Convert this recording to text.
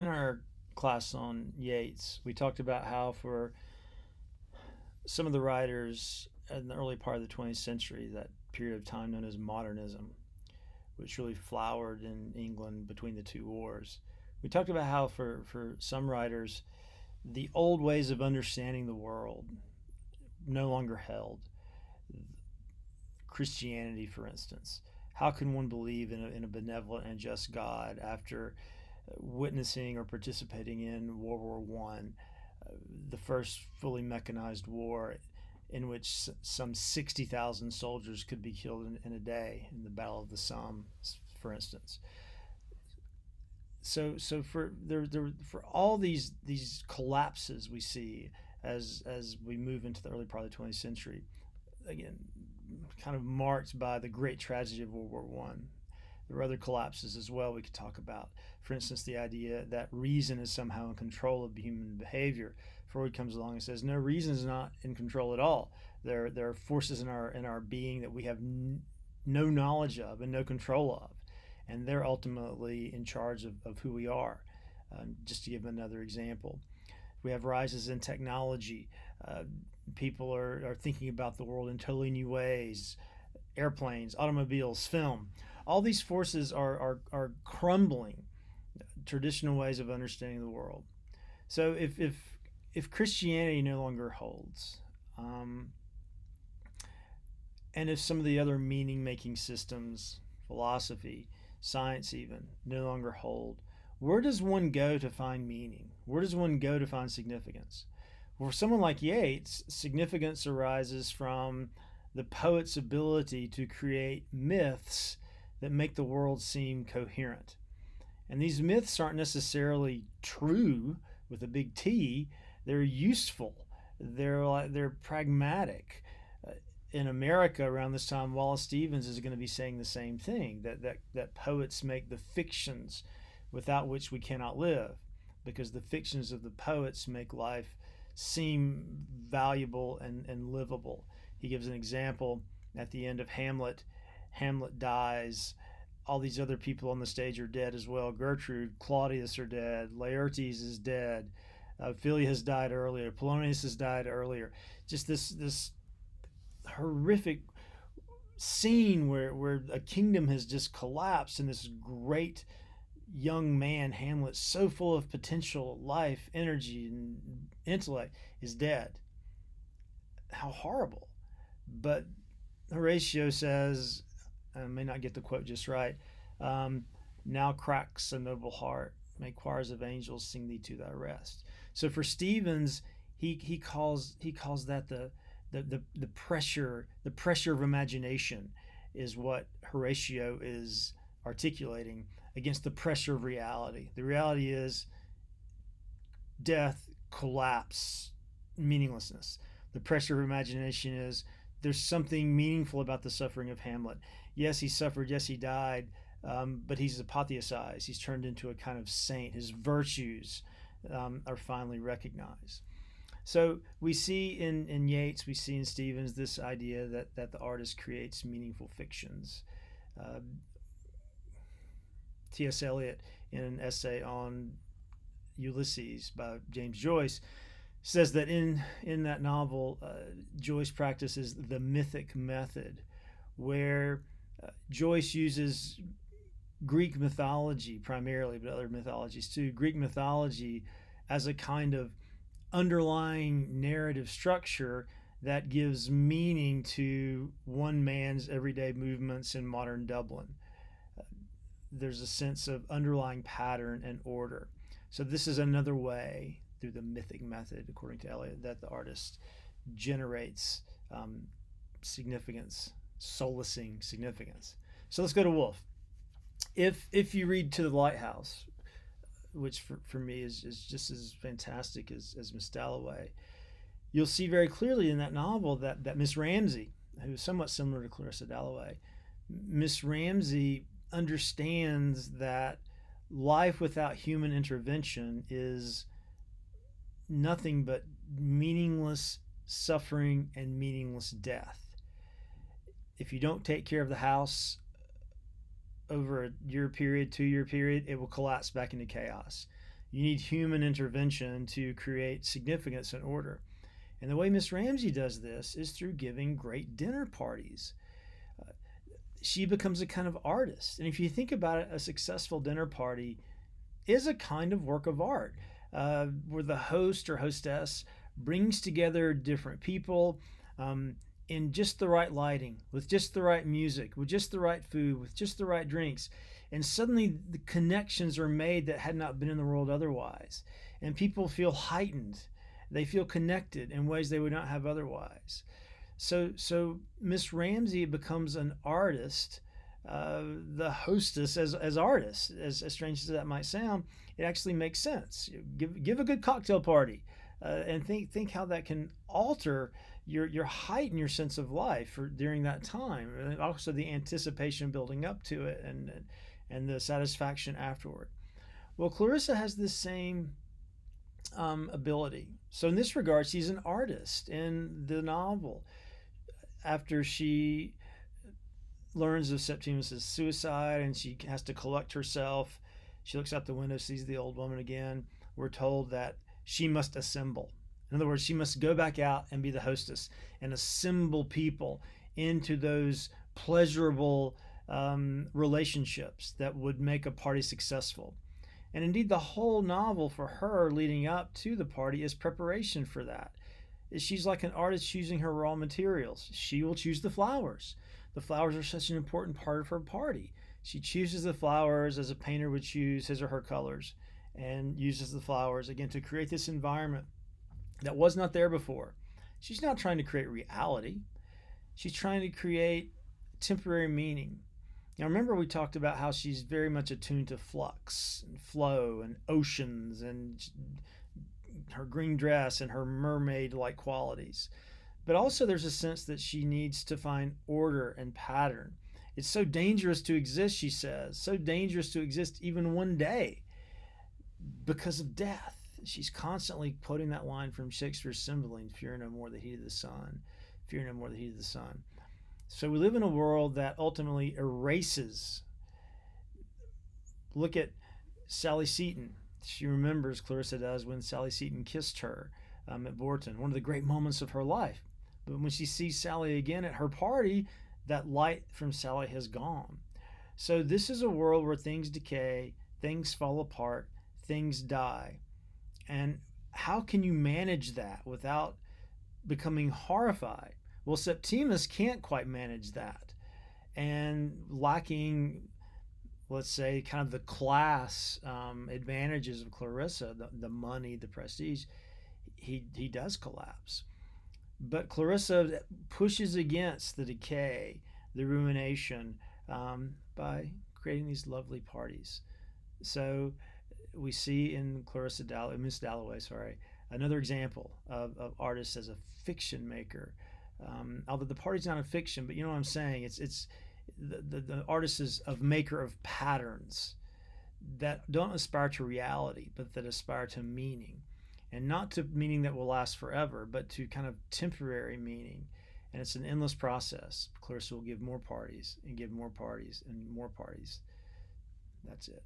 In our class on Yeats, we talked about how for some of the writers in the early part of the 20th century, that period of time known as modernism, which really flowered in England between the two wars, we talked about how for some writers, the old ways of understanding the world no longer held. Christianity, for instance. How can one believe in a benevolent and just God after witnessing or participating in World War One, the first fully mechanized war, in which some 60,000 soldiers could be killed in a day in the Battle of the Somme, for instance. So for all these collapses we see as we move into the early part of the 20th century, again, kind of marked by the great tragedy of World War One. There are other collapses as well we could talk about. For instance, the idea that reason is somehow in control of human behavior. Freud comes along and says, no, reason is not in control at all. There are forces in our being that we have no knowledge of and no control of, and they're ultimately in charge of who we are. Just to give another example, we have rises in technology. Uh, People are thinking about the world in totally new ways. Airplanes, automobiles, film. All these forces are crumbling traditional ways of understanding the world. So if Christianity no longer holds, um, and if some of the other meaning making systems, philosophy, science even, no longer hold, where does one go to find meaning? Where does one go to find significance? For someone like Yeats, significance arises from the poet's ability to create myths that make the world seem coherent. And these myths aren't necessarily true with a big T, they're useful, they're pragmatic. In America around this time, Wallace Stevens is going to be saying the same thing, that poets make the fictions without which we cannot live, because the fictions of the poets make life seem valuable and livable. He gives an example at the end of Hamlet. Hamlet dies. All these other people on the stage are dead as well. Gertrude, Claudius are dead. Laertes is dead. Ophelia has died earlier. Polonius has died earlier. Just this horrific scene where a kingdom has just collapsed, and this great young man, Hamlet, so full of potential, life, energy, and intellect, is dead. How horrible. But Horatio says, I may not get the quote just right, um, now cracks a noble heart, may choirs of angels sing thee to thy rest. So for Stevens, he calls that the pressure of imagination is what Horatio is articulating against the pressure of reality. The reality is death, collapse, meaninglessness. The pressure of imagination is there's something meaningful about the suffering of Hamlet. Yes, he suffered. Yes, he died. But he's apotheosized. He's turned into a kind of saint. His virtues are finally recognized. So we see in Yeats, we see in Stevens this idea that the artist creates meaningful fictions. Uh, T.S. Eliot, in an essay on Ulysses by James Joyce, says that in that novel, Joyce practices the mythic method, where Joyce uses Greek mythology primarily, but other mythologies too. Greek mythology as a kind of underlying narrative structure that gives meaning to one man's everyday movements in modern Dublin. There's a sense of underlying pattern and order. So this is another way through the mythic method, according to Eliot, that the artist generates significance, solacing significance. So let's go to Wolfe. If you read To the Lighthouse, which for me is just as fantastic as Miss Dalloway, you'll see very clearly in that novel that Miss Ramsay, who is somewhat similar to Clarissa Dalloway, Miss Ramsay understands that life without human intervention is nothing but meaningless suffering and meaningless death. If you don't take care of the house over a year period, 2 year period, it will collapse back into chaos. You need human intervention to create significance and order. And the way Miss Ramsey does this is through giving great dinner parties. Uh, she becomes a kind of artist. And if you think about it, a successful dinner party is a kind of work of art, where the host or hostess brings together different people in just the right lighting, with just the right music, with just the right food, with just the right drinks. And suddenly the connections are made that had not been in the world otherwise. And people feel heightened. They feel connected in ways they would not have otherwise. So Miss Ramsey becomes an artist, the hostess as artist. As strange as that might sound, it actually makes sense. Give a good cocktail party, and think how that can alter your heighten your sense of life during that time, and also the anticipation building up to it, and the satisfaction afterward. Well, Clarissa has this same ability. So in this regard, she's an artist in the novel. After she learns of Septimus's suicide and she has to collect herself, she looks out the window, sees the old woman again. We're told that she must assemble. In other words, she must go back out and be the hostess and assemble people into those pleasurable relationships that would make a party successful. And indeed, the whole novel for her leading up to the party is preparation for that. She's like an artist choosing her raw materials. She will choose the flowers. The flowers are such an important part of her party. She chooses the flowers as a painter would choose his or her colors, and uses the flowers again to create this environment that was not there before. She's not trying to create reality. She's trying to create temporary meaning. Now, remember, we talked about how she's very much attuned to flux and flow and oceans and her green dress and her mermaid like qualities. But also, there's a sense that she needs to find order and pattern. It's so dangerous to exist, she says, so dangerous to exist even one day because of death. She's constantly quoting that line from Shakespeare's Cymbeline, fear no more the heat of the sun, fear no more the heat of the sun. So we live in a world that ultimately erases. Look at Sally Seton. She remembers, Clarissa does, when Sally Seton kissed her at Borton, one of the great moments of her life. But when she sees Sally again at her party, that light from Sally has gone. So this is a world where things decay, things fall apart, things die. And how can you manage that without becoming horrified? Well, Septimus can't quite manage that. And lacking, let's say, kind of the class advantages of Clarissa, the money, the prestige, he does collapse. But Clarissa pushes against the decay, the ruination, by creating these lovely parties. So we see in Miss Dalloway, another example of artists as a fiction maker. Although the party's not a fiction, but you know what I'm saying. It's the artist is a maker of patterns that don't aspire to reality, but that aspire to meaning, and not to meaning that will last forever, but to kind of temporary meaning. And it's an endless process. Clarissa will give more parties and give more parties and more parties. That's it.